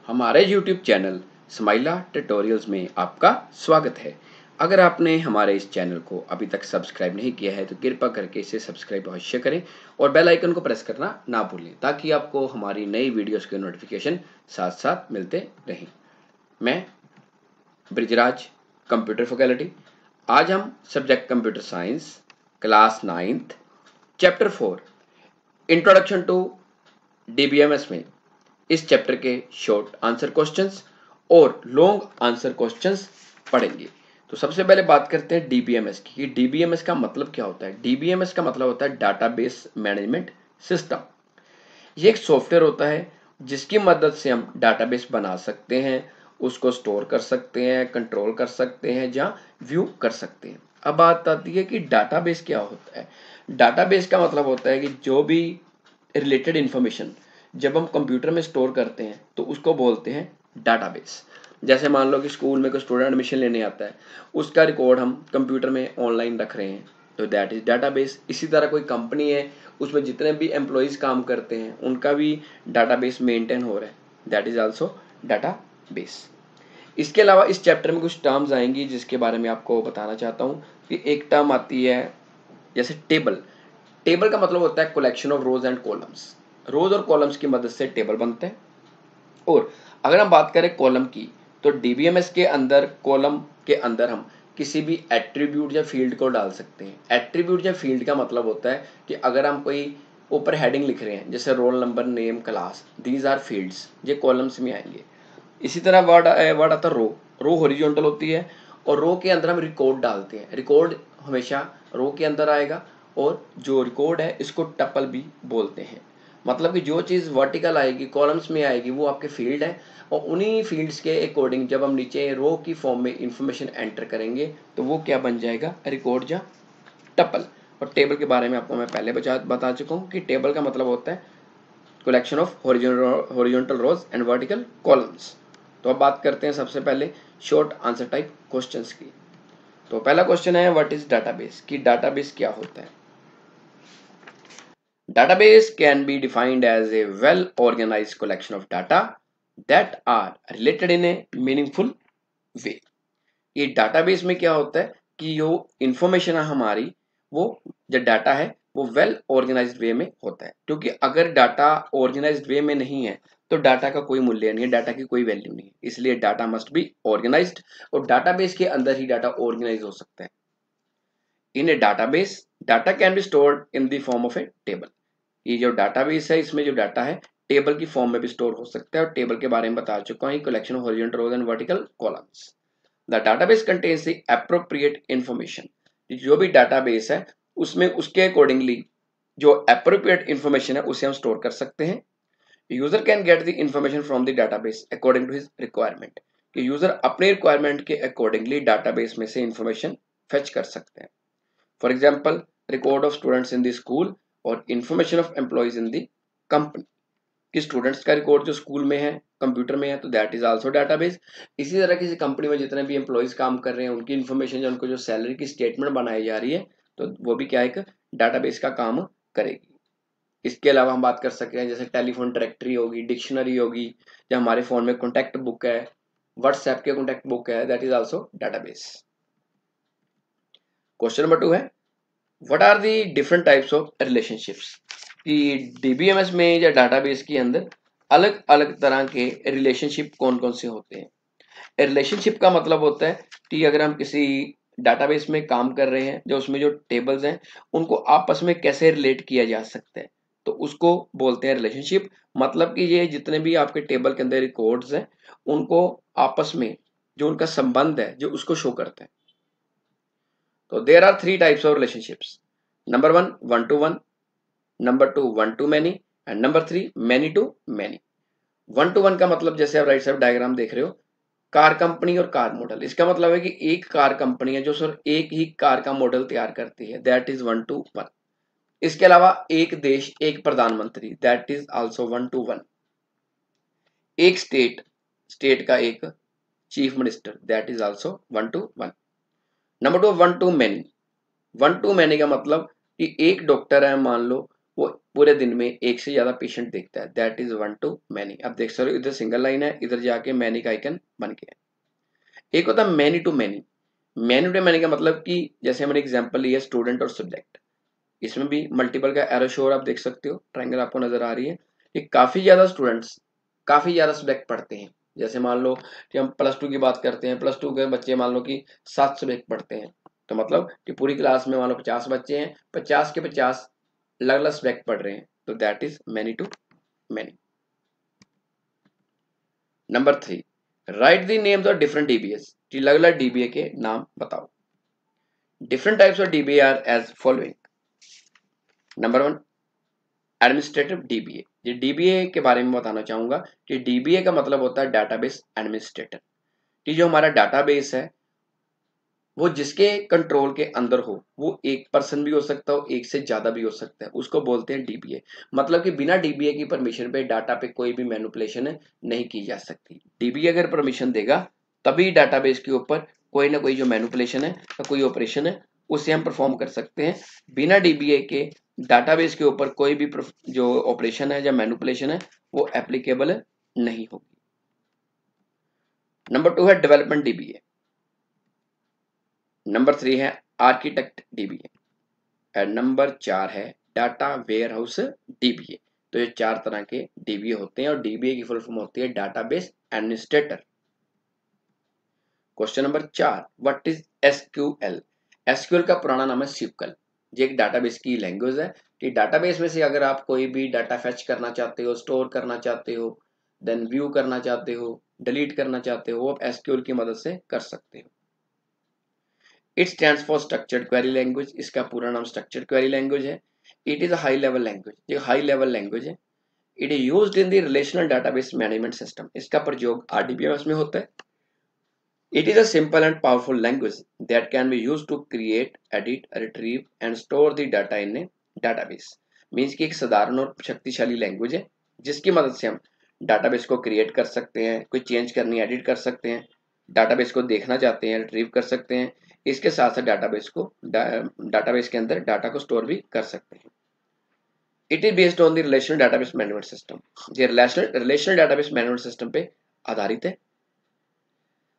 हमारे YouTube channel स्माइला tutorials में आपका स्वागत है। अगर आपने हमारे इस चैनल को अभी तक सब्सक्राइब नहीं किया है तो कृपया करके इसे सब्सक्राइब अवश्य करें और बेल आइकन को प्रेस करना ना भूलें ताकि आपको हमारी नई वीडियोस के नोटिफिकेशन साथ साथ मिलते रहें। मैं ब्रिजराज, कंप्यूटर फैकल्टी। आज हम subject computer science class 9th chapter 4 introduction to DBMS में इस चैप्टर के शॉर्ट आंसर क्वेश्चंस और लॉन्ग आंसर क्वेश्चंस पढ़ेंगे। तो सबसे पहले बात करते हैं DBMS की। DBMS का मतलब क्या होता है? DBMS का मतलब होता है डाटाबेस मैनेजमेंट सिस्टम। ये एक सॉफ्टवेयर होता है जिसकी मदद से हम डाटाबेस बना सकते हैं, उसको स्टोर कर सकते हैं, कंट्रोल कर सकते हैं या व्यू कर सकते हैं। अब बात आती है कि डाटाबेस क्या होता है। डाटाबेस का मतलब होता है कि जो भी रिलेटेड इंफॉर्मेशन जब हम कंप्यूटर में स्टोर करते हैं तो उसको बोलते हैं डाटाबेस। जैसे मान लो कि स्कूल में कोई स्टूडेंट एडमिशन लेने आता है, उसका रिकॉर्ड हम कंप्यूटर में ऑनलाइन रख रहे हैं तो दैट इज डाटाबेस। इसी तरह कोई कंपनी है, उसमें जितने भी एम्प्लॉयज काम करते हैं उनका भी डाटाबेस मेंटेन हो रहा है, दैट इज आल्सो डाटाबेस। इसके अलावा इस चैप्टर में कुछ टर्म्स आएंगी जिसके बारे में आपको बताना चाहता हूँ कि एक टर्म आती है जैसे टेबल। टेबल का मतलब होता है collection of rows and columns. Rows और कॉलम्स की मदद से टेबल बनते हैं। और अगर हम बात करें कॉलम की तो DBMS के अंदर कॉलम के अंदर हम किसी भी एट्रीब्यूट या फील्ड को डाल सकते हैं। एट्रीब्यूट या फील्ड का मतलब होता है कि अगर हम कोई ऊपर हेडिंग लिख रहे हैं जैसे roll number, name, class, these are fields, ये कॉलम्स में आएंगे। इसी तरह वर्ड आता है रो। रो हॉरिजॉन्टल होती है और रो के अंदर हम रिकॉर्ड डालते हैं। रिकॉर्ड हमेशा रो के अंदर आएगा और जो रिकॉर्ड है इसको टपल भी बोलते हैं। मतलब कि जो चीज़ वर्टिकल आएगी, कॉलम्स में आएगी, वो आपके फील्ड है और उन्हीं फील्ड्स के अकॉर्डिंग जब हम नीचे रो की फॉर्म में इंफॉर्मेशन एंटर करेंगे तो वो क्या बन जाएगा? रिकॉर्ड या टपल। और टेबल के बारे में आपको मैं पहले बता चुका हूँ कि टेबल का मतलब होता है collection of horizontal rows and vertical columns. तो अब बात करते हैं सबसे पहले शॉर्ट आंसर टाइप क्वेश्चंस की। तो पहला क्वेश्चन है व्हाट इज डाटाबेस, कि डाटाबेस क्या होता है। Database can be defined as a well-organized collection of data that are related in a meaningful way। ये डाटाबेस में क्या होता है कि जो इंफॉर्मेशन है हमारी, वो जो डाटा है वो वेल ऑर्गेनाइज्ड वे में होता है। क्योंकि अगर डाटा ऑर्गेनाइज्ड वे में नहीं है तो डाटा का कोई मूल्य नहीं है, डाटा की कोई वैल्यू नहीं है। इसलिए डाटा मस्ट बी ऑर्गेनाइज्ड और डाटाबेस के अंदर ही डाटा ऑर्गेनाइज हो सकता है। In a database data can be stored in the form of a table. ये जो डाटाबेस है इसमें जो डाटा है टेबल की फॉर्म में भी स्टोर हो सकता है और टेबल के बारे में बता चुका हूँ, collection of horizontal rows and vertical columns. The database contains the appropriate information. जो भी डाटाबेस है उसमें उसके अकॉर्डिंगली जो एप्रोप्रिएट इंफॉर्मेशन है उसे हम स्टोर कर सकते हैं। User can get the information from the database according to his requirement. कि यूजर अपने रिक्वायरमेंट के अकॉर्डिंगली डाटाबेस में से इंफॉर्मेशन फेच कर सकते हैं। For example record of students in the school और information of employees in the company. कि स्टूडेंट्स का रिकॉर्ड जो स्कूल में है, कंप्यूटर में है, तो दैट इज आल्सो डाटाबेस। इसी तरह किसी कंपनी में जितने भी एम्प्लॉयज काम कर रहे हैं उनकी इंफॉर्मेशन, जो उनको जो सैलरी की स्टेटमेंट बनाई जा रही है, तो वो भी क्या एक डाटाबेस का काम करेगी। इसके अलावा हम बात कर सकते हैं जैसे टेलीफोन डायरेक्टरी होगी, डिक्शनरी होगी, या हमारे फोन में कॉन्टैक्ट बुक है, व्हाट्सएप के कॉन्टैक्ट बुक है, that is also database. Question number 2 है what are the different types of relationships. कि DBMS में या डाटाबेस के अंदर अलग अलग तरह के रिलेशनशिप कौन कौन से होते हैं। रिलेशनशिप का मतलब होता है कि अगर हम किसी डाटाबेस में काम कर रहे हैं, जो उसमें जो टेबल्स हैं उनको आपस में कैसे रिलेट किया जा सकता है, तो उसको बोलते हैं रिलेशनशिप। मतलब कि ये जितने भी आपके टेबल के अंदर रिकॉर्ड्स हैं उनको आपस में जो उनका संबंध है जो उसको शो करते हैं। तो there are 3 types of relationships. Number 1 one to one, number 2 one to many and number 3 many to many. One to one का मतलब जैसे आप राइट साइड डायग्राम देख रहे हो, कार कंपनी और कार मॉडल। इसका मतलब है कि एक कार कंपनी है जो सिर्फ एक ही कार का मॉडल तैयार करती है, that is one to one. इसके अलावा एक देश एक प्रधानमंत्री, that is also one to one. एक स्टेट, स्टेट का एक chief minister, that is also one to one. Number 2 one to many. One to many का मतलब कि एक डॉक्टर है मान लो, वो पूरे दिन में एक से ज्यादा पेशेंट देखता है, that is one to many. अब देख सकते हो इधर सिंगल लाइन है, इधर जाके मैनी का आइकन बन गया। एक होता है many to many. Many to many का मतलब कि जैसे हमने एग्जांपल लिया स्टूडेंट और सब्जेक्ट, इसमें भी मल्टीपल का एरो शो आप देख सकते हो, ट्रायंगल आपको नजर आ रही है कि काफी ज्यादा स्टूडेंट्स काफी ज्यादा सब्जेक्ट पढ़ते हैं। जैसे मान लो कि हम +2 की बात करते हैं, +2 के बच्चे मान लो कि 7 सब्जेक्ट पढ़ते हैं, तो मतलब कि पूरी क्लास में मान लो 50 बच्चे हैं, 50 के 50 अलग अलग सब्जेक्ट पढ़ रहे हैं, तो that is many to many. Number 3, right the names of different DBS, कि अलग अलग डीबीए के नाम बताओ। Different types of DBA are as following. Number 1, administrative DBA. ये डीबीए के बारे में बताना चाहूंगा कि डीबीए का मतलब होता है डाटाबेस एडमिनिस्ट्रेटर, कि जो हमारा डाटाबेस है वो जिसके कंट्रोल के अंदर हो, वो एक पर्सन भी हो सकता हो, एक से ज्यादा भी हो सकता है, उसको बोलते हैं डीबीए। मतलब कि बिना डीबीए की परमिशन पे डाटा पे कोई भी मैनिपुलेशन नहीं की जा सकती। डीबीए अगर परमिशन देगा तभी डाटाबेस के ऊपर कोई ना कोई जो मैनिपुलेशन है या कोई ऑपरेशन है उसे हम परफॉर्म कर सकते हैं। बिना डीबीए के डाटाबेस के ऊपर कोई भी जो ऑपरेशन है या मैनिपुलेशन है वो एप्लीकेबल नहीं होगी। नंबर 2 है डेवलपमेंट डीबीए। नंबर 3 है आर्किटेक्ट डीबीए। एंड नंबर 4 है डाटा वेयर हाउस डीबीए। तो ये 4 तरह के डीबीए होते हैं और डीबीए की फुल फॉर्म होती है database administrator. Question number 4, what is SQL. SQL का पुराना नाम है सिक्वल। ये एक डाटाबेस की लैंग्वेज है कि डाटाबेस में से अगर आप कोई भी डाटा फेच करना चाहते हो, स्टोर करना चाहते हो, देन व्यू करना चाहते हो, डिलीट करना चाहते हो, आप एसक्यूएल की मदद से कर सकते हो। It stands for structured query language. इसका पूरा नाम स्ट्रक्चर्ड क्वेरी लैंग्वेज है। It is a high level language, ये हाई लेवल लैंग्वेज है। It is used in the relational database management system. इसका प्रयोग आरडीबीएमएस में होता है। It is a simple and powerful language that can be used to create, edit, retrieve and store the data in a database. Means की एक साधारण और शक्तिशाली लैंग्वेज है जिसकी मदद से हम डाटाबेस को क्रिएट कर सकते हैं, कोई चेंज करनी, एडिट कर सकते हैं, डाटाबेस को देखना चाहते हैं, रिट्रीव कर सकते हैं, इसके साथ साथ डाटाबेस के अंदर डाटा को स्टोर भी कर सकते हैं। It is based on the relational database management system. ये रिलेशनल डाटाबेस मैनेजमेंट सिस्टम पे आधारित है।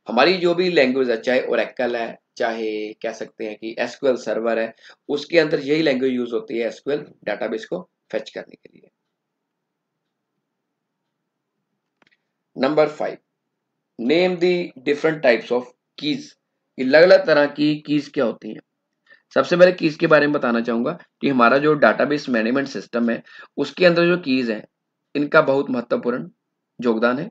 हमारी जो भी लैंग्वेज है, चाहे ओरेकल है, चाहे कह सकते हैं कि एसक्यूएल सर्वर है, उसके अंदर यही लैंग्वेज यूज होती है एसक्यूएल डाटाबेस को फेच करने के लिए। Number 5, name the different types of keys. अलग अलग तरह की कीज क्या होती हैं। सबसे पहले कीज के बारे में बताना चाहूंगा कि हमारा जो डाटाबेस मैनेजमेंट सिस्टम है उसके अंदर जो कीज है इनका बहुत महत्वपूर्ण योगदान है।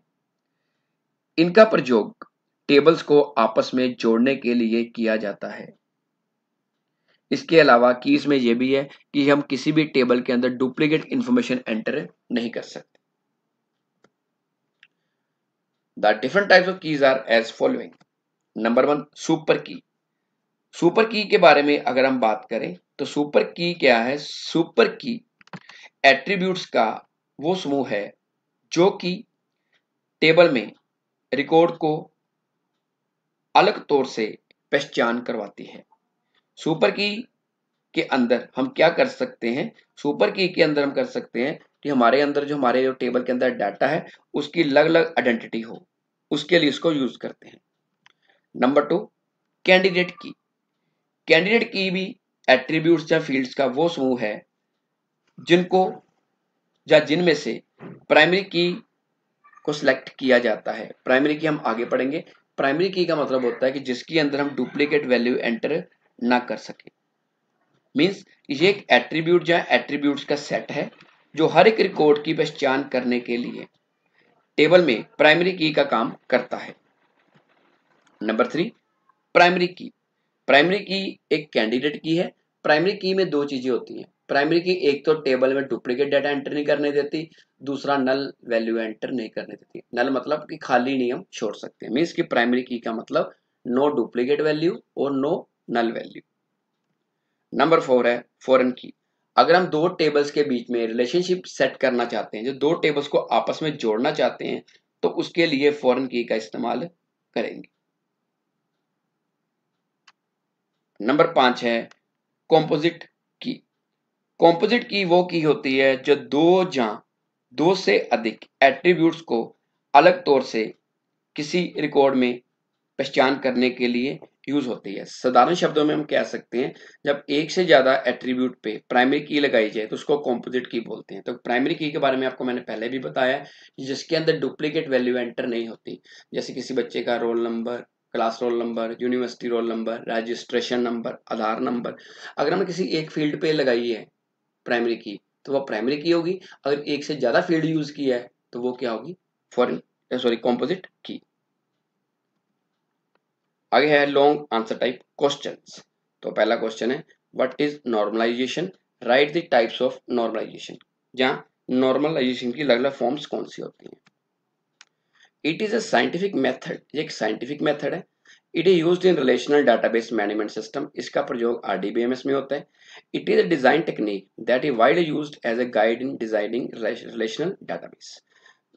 इनका प्रयोग टेबल्स को आपस में जोड़ने के लिए किया जाता है। इसके अलावा कीज में यह भी है कि हम किसी भी टेबल के अंदर डुप्लीकेट इंफॉर्मेशन एंटर नहीं कर सकते। The different types of keys are as following. Number 1, super key. Super key के बारे में अगर हम बात करें तो सुपर की क्या है। सुपर की एट्रीब्यूट्स का वो समूह है जो कि टेबल में रिकॉर्ड को अलग तौर से पहचान करवाती है। सुपर की के अंदर हम क्या कर सकते हैं। सुपर की के अंदर हम कर सकते हैं कि हमारे जो टेबल के अंदर डाटा है उसकी अलग अलग आइडेंटिटी हो, उसके लिए इसको यूज करते हैं। नंबर 2, कैंडिडेट की। कैंडिडेट की भी एट्रीब्यूट्स या फील्ड्स का वो समूह है जिनको या जिनमें से प्राइमरी की को सिलेक्ट किया जाता है। प्राइमरी की हम आगे पढ़ेंगे। प्राइमरी की का मतलब होता है कि जिसके अंदर हम डुप्लीकेट वैल्यू एंटर ना कर सके। मींस ये एक एट्रीब्यूट या एट्रीब्यूट्स का सेट है जो हर एक रिकॉर्ड की पहचान करने के लिए टेबल में प्राइमरी की का काम करता है। नंबर 3, प्राइमरी की। प्राइमरी की एक कैंडिडेट की है। प्राइमरी की में दो चीजें होती हैं। प्राइमरी की एक तो टेबल में डुप्लीकेट डाटा एंटर नहीं करने देती, दूसरा नल वैल्यू एंटर नहीं करने देती। नल मतलब कि खाली नहीं हम छोड़ सकते। मीन्स की प्राइमरी की का मतलब नो डुप्लीकेट वैल्यू और नो नल वैल्यू। नंबर 4 है फॉरेन की। अगर हम दो टेबल्स के बीच में रिलेशनशिप सेट करना चाहते हैं, जो दो टेबल्स को आपस में जोड़ना चाहते हैं, तो उसके लिए फॉरेन की का इस्तेमाल करेंगे। नंबर 5 है कॉम्पोजिट की। कॉम्पोजिट की वो की होती है जो दो से अधिक एट्रीब्यूट्स को अलग तौर से किसी रिकॉर्ड में पहचान करने के लिए यूज होती है। साधारण शब्दों में हम कह सकते हैं जब एक से ज्यादा एट्रीब्यूट पे प्राइमरी की लगाई जाए तो उसको कॉम्पोजिट की बोलते हैं। तो प्राइमरी की के बारे में आपको मैंने पहले भी बताया जिसके अंदर डुप्लीकेट वैल्यू एंटर नहीं होती, जैसे किसी बच्चे का roll number, class roll number, university roll number, registration number, Aadhaar number, अगर हमने किसी एक फील्ड पे लगाई है प्राइमरी की तो वो प्राइमरी की होगी। अगर एक से ज्यादा फील्ड यूज किया है तो वो क्या होगी, कॉम्पोजिट की। आगे है लॉन्ग आंसर टाइप क्वेश्चंस। तो पहला क्वेश्चन है what is normalization, write the types of normalization. जहां नॉर्मलाइजेशन की अलग अलग फॉर्म्स कौन सी होती हैं। It is a scientific method, ये एक साइंटिफिक मेथड है। It is used in relational database management system, इसका प्रयोग आरडीबीएमएस में होता है। It is a design technique that is widely used as a guide in designing relational database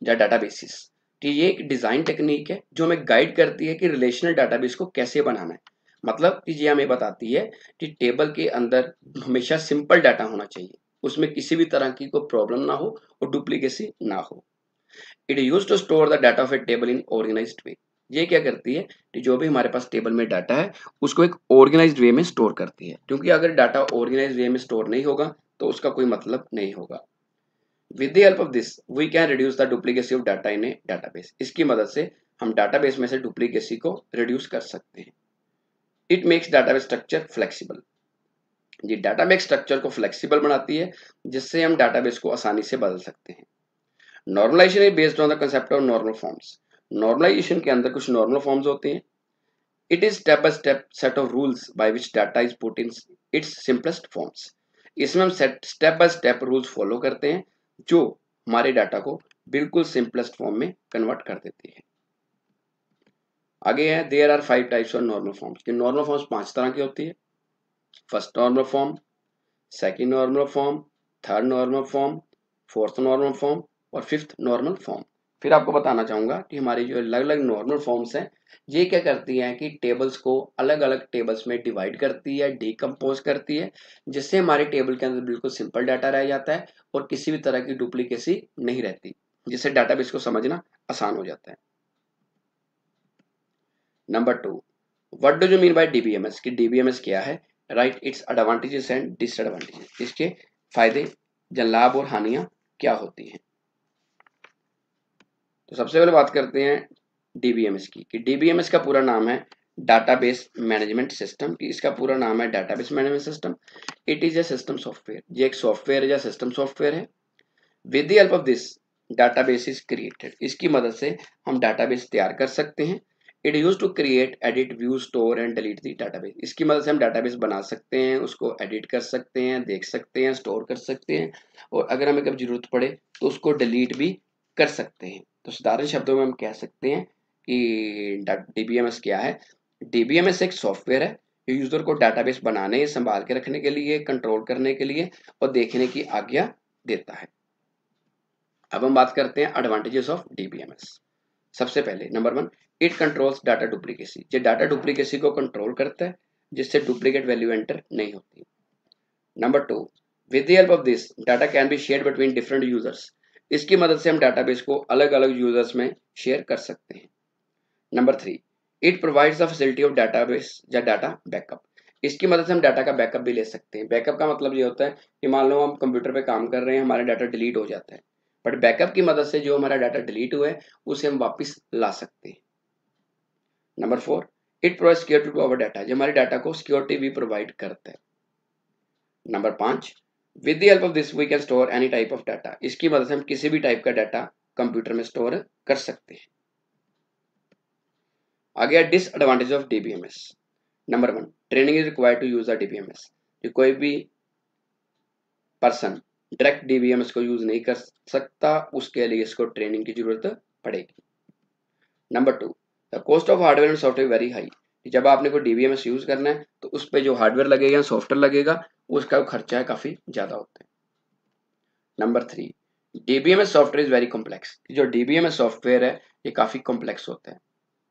या databases. कि ये एक डिजाइन टेक्निक है जो हमें गाइड करती है कि रिलेशनल डाटाबेस को कैसे बनाना है। मतलब कि ये हमें बताती है कि टेबल के अंदर हमेशा सिंपल डाटा होना चाहिए, उसमें किसी भी तरह की कोई प्रॉब्लम ना हो और डुप्लीकेसी ना हो। It use to store the data of a table in organized way. ये क्या करती है कि जो भी हमारे पास टेबल में डाटा है उसको एक ऑर्गेनाइज्ड वे में स्टोर करती है, क्योंकि अगर डाटा ऑर्गेनाइज्ड वे में स्टोर नहीं होगा तो उसका कोई मतलब नहीं होगा। With the help of this we can reduce the duplicacy of data in a database. इसकी मदद से हम डाटाबेस में से डुप्लीकेसी को रिड्यूस कर सकते हैं। It makes database structure flexible. ये डाटाबेस स्ट्रक्चर को फ्लेक्सिबल बनाती है जिससे हम डाटाबेस को आसानी से बदल सकते हैं। Normalization is based on the concept of normal forms. Normalization के अंदर कुछ नॉर्मल फॉर्म्स होते हैं। It is step by step set of rules by which data is put in its simplest forms. इसमें हम step by step rules follow करते हैं जो हमारे डाटा को बिल्कुल सिंपलेस्ट फॉर्म में कन्वर्ट कर देती है। आगे है there are 5 types of normal forms. कि नॉर्मल फॉर्म्स 5 तरह की होती है। First normal form, second normal form, third normal form, fourth normal form और फिफ्थ नॉर्मल फॉर्म। फिर आपको बताना चाहूंगा कि हमारी जो अलग अलग नॉर्मल फॉर्म्स हैं ये क्या करती हैं कि टेबल्स को अलग अलग टेबल्स में डिवाइड करती है, डिकम्पोज करती है, जिससे हमारे टेबल के अंदर बिल्कुल सिंपल डाटा रह जाता है और किसी भी तरह की डुप्लीकेसी नहीं रहती, जिससे डाटाबेस को समझना आसान हो जाता है। Number 2, what do you mean bye DBMS. कि डीबीएमएस क्या है। Right its advantages and disadvantages. इसके फायदे या लाभ और हानियां क्या होती हैं। तो सबसे पहले बात करते हैं डीबीएमएस की। कि डीबीएमएस का पूरा नाम है डाटाबेस मैनेजमेंट सिस्टम। कि इसका पूरा नाम है database management system. It is a system software, ये एक सॉफ्टवेयर है या सिस्टम सॉफ्टवेयर है। With the help of this database is created. इसकी मदद से हम डाटाबेस तैयार कर सकते हैं। It use to create, edit, view, store and delete the database. इसकी मदद से हम डाटाबेस बना सकते हैं, उसको एडिट कर सकते हैं, देख सकते हैं, स्टोर कर सकते हैं और अगर हमें कभी जरूरत पड़े तो उसको डिलीट भी कर सकते हैं। तो साधारण शब्दों में हम कह सकते हैं कि डीबीएमएस क्या है। डीबीएमएस एक सॉफ्टवेयर है जो यूजर को डाटाबेस बनाने, संभाल के रखने के लिए, कंट्रोल करने के लिए और देखने की आज्ञा देता है। अब हम बात करते हैं एडवांटेजेस ऑफ डीबीएमएस। सबसे पहले number 1, it controls data duplicacy. ये डाटा डुप्लीकेसी को कंट्रोल करता है जिससे डुप्लीकेट वैल्यू एंटर नहीं होती। Number 2, with the help of this data can be shared between different users. इसकी मदद से हम डाटाबेस को अलग अलग यूजर्स में शेयर कर सकते हैं। Number 3, it provides the facility of database या डाटा बैकअप। इसकी मदद से हम डाटा का बैकअप भी ले सकते हैं। बैकअप का मतलब ये होता है कि मान लो हम कंप्यूटर पे काम कर रहे हैं, हमारा डाटा डिलीट हो जाता है, बट बैकअप की मदद से जो हमारा डाटा डिलीट हुआ है उसे हम वापस ला सकते हैं। Number 4, it provide security to our data. जो हमारे डाटा को सिक्योरिटी भी प्रोवाइड करता है। Number 5, with the help of this we can store any type of data. इसकी मदद से हम किसी भी टाइप का डाटा कंप्यूटर में स्टोर कर सकते हैं। आगे disadvantage of DBMS. Number 1, training is required to use the DBMS. कोई भी पर्सन डायरेक्ट डीबीएमएस को यूज नहीं कर सकता, उसके लिए इसको ट्रेनिंग की जरूरत पड़ेगी। Number 2, the cost of hardware and software very high. जब आपने कोई डीबीएमएस यूज करना है तो उस पर जो हार्डवेयर लगेगा, सॉफ्टवेयर लगेगा, उसका खर्चा है काफी ज्यादा होता है। Number 3, DBMS software is very complex. जो डीबीएमएस सॉफ्टवेयर है ये काफी कॉम्प्लेक्स होता है,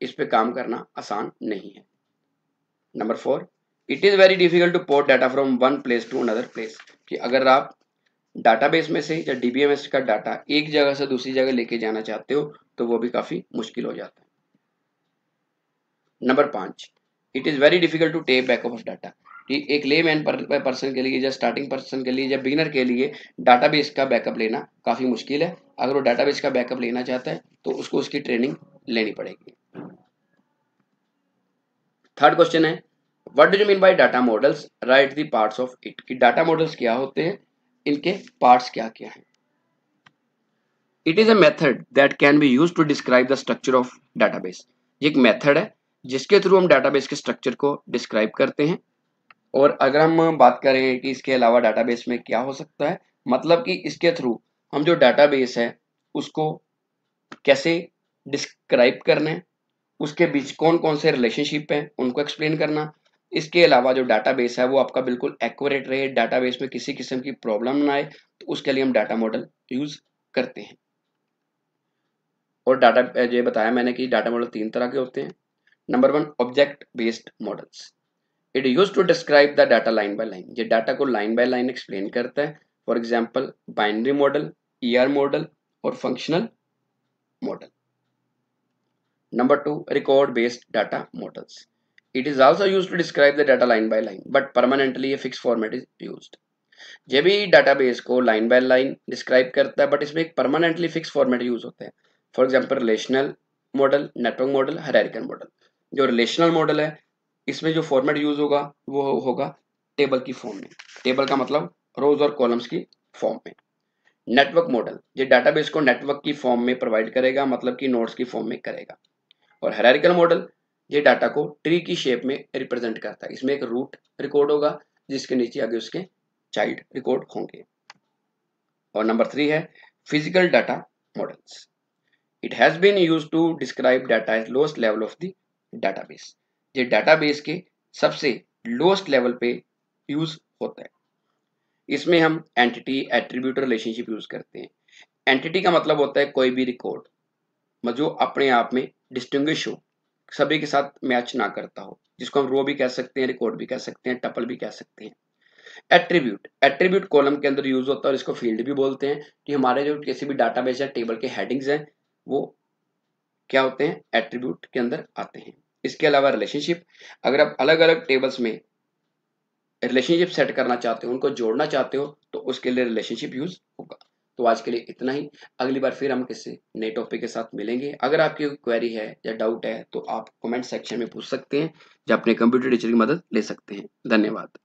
इस पे काम करना आसान नहीं है। Number 4, it is very difficult to port data from one place to another place. कि अगर आप डाटाबेस में से या डीबीएमएस का डाटा एक जगह से दूसरी जगह लेके जाना चाहते हो तो वो भी काफी मुश्किल हो जाता है। Number 5, it is very difficult to take backup of data. कि एक लेमैन पर्सन के लिए या स्टार्टिंग पर्सन के लिए या बिगिनर के लिए डाटाबेस का बैकअप लेना काफी मुश्किल है। अगर वो डाटाबेस का बैकअप लेना चाहता है तो उसको उसकी ट्रेनिंग लेनी पड़ेगी। थर्ड क्वेश्चन है, what do you mean by data models, right the parts of it. कि डाटा मॉडल्स क्या होते हैं, इनके पार्ट्स क्या क्या हैं। It is a method that can be used to describe the structure of database. ये एक मेथड है जिसके थ्रू हम डाटाबेस के स्ट्रक्चर को डिस्क्राइब करते हैं। और अगर हम बात करें कि इसके अलावा डाटाबेस में क्या हो सकता है, मतलब कि इसके थ्रू हम जो डाटाबेस है उसको कैसे डिस्क्राइब करना है, उसके बीच कौन कौन से रिलेशनशिप हैं उनको एक्सप्लेन करना। इसके अलावा जो डाटाबेस है वो आपका बिल्कुल एक्यूरेट रहे, डाटाबेस में किसी किस्म की प्रॉब्लम ना आए, तो उसके लिए हम डाटा मॉडल यूज करते हैं। और डाटा ये बताया मैंने कि डाटा मॉडल 3 तरह के होते हैं। नंबर 1, object based models. It use to describe the data line by line. ये डाटा को लाइन बाय लाइन एक्सप्लेन करता है। For example binary model, ER model और functional model. Number 2, record based data models. It is also used to describe the data line by line, but permanently a fixed format is used. ये भी database को line by line describe करता है, but इसमें एक permanently fix format use होता है। For example relational model, network model, hierarchical model. जो रिलेशनल मॉडल है इसमें जो फॉर्मेट यूज होगा वो होगा टेबल की फॉर्म में। टेबल का मतलब रोज और कॉलम्स की फॉर्म में। नेटवर्क मॉडल ये डाटाबेस को नेटवर्क की फॉर्म में प्रोवाइड करेगा, मतलब कि नोड्स की फॉर्म में करेगा। और हायरार्किकल मॉडल ये डाटा को ट्री की शेप में रिप्रेजेंट करता है। इसमें एक रूट रिकॉर्ड होगा जिसके नीचे आगे उसके चाइल्ड रिकॉर्ड होंगे। और नंबर 3 है physical data models. It has been used to describe data at lowest level of the database. ये डाटाबेस के सबसे लोएस्ट लेवल पे यूज होता है। इसमें हम एंटिटी, एट्रीब्यूट, रिलेशनशिप यूज करते हैं। एंटिटी का मतलब होता है कोई भी रिकॉर्ड जो अपने आप में डिस्टिंग्विश हो, सभी के साथ मैच ना करता हो, जिसको हम रो भी कह सकते हैं, रिकॉर्ड भी कह सकते हैं, टपल भी कह सकते हैं। एट्रीब्यूट, एट्रीब्यूट कॉलम के अंदर यूज होता है और इसको फील्ड भी बोलते हैं। कि हमारे जो किसी भी डाटाबेस या टेबल के हेडिंग्स हैं वो क्या होते हैं, एट्रीब्यूट के अंदर आते हैं। इसके अलावा रिलेशनशिप, अगर आप अलग अलग टेबल्स में रिलेशनशिप सेट करना चाहते हो, उनको जोड़ना चाहते हो, तो उसके लिए रिलेशनशिप यूज होगा। तो आज के लिए इतना ही। अगली बार फिर हम किसी नए टॉपिक के साथ मिलेंगे। अगर आपकी कोई क्वेरी है या डाउट है तो आप कमेंट सेक्शन में पूछ सकते हैं या अपने कंप्यूटर टीचर की मदद ले सकते हैं। धन्यवाद।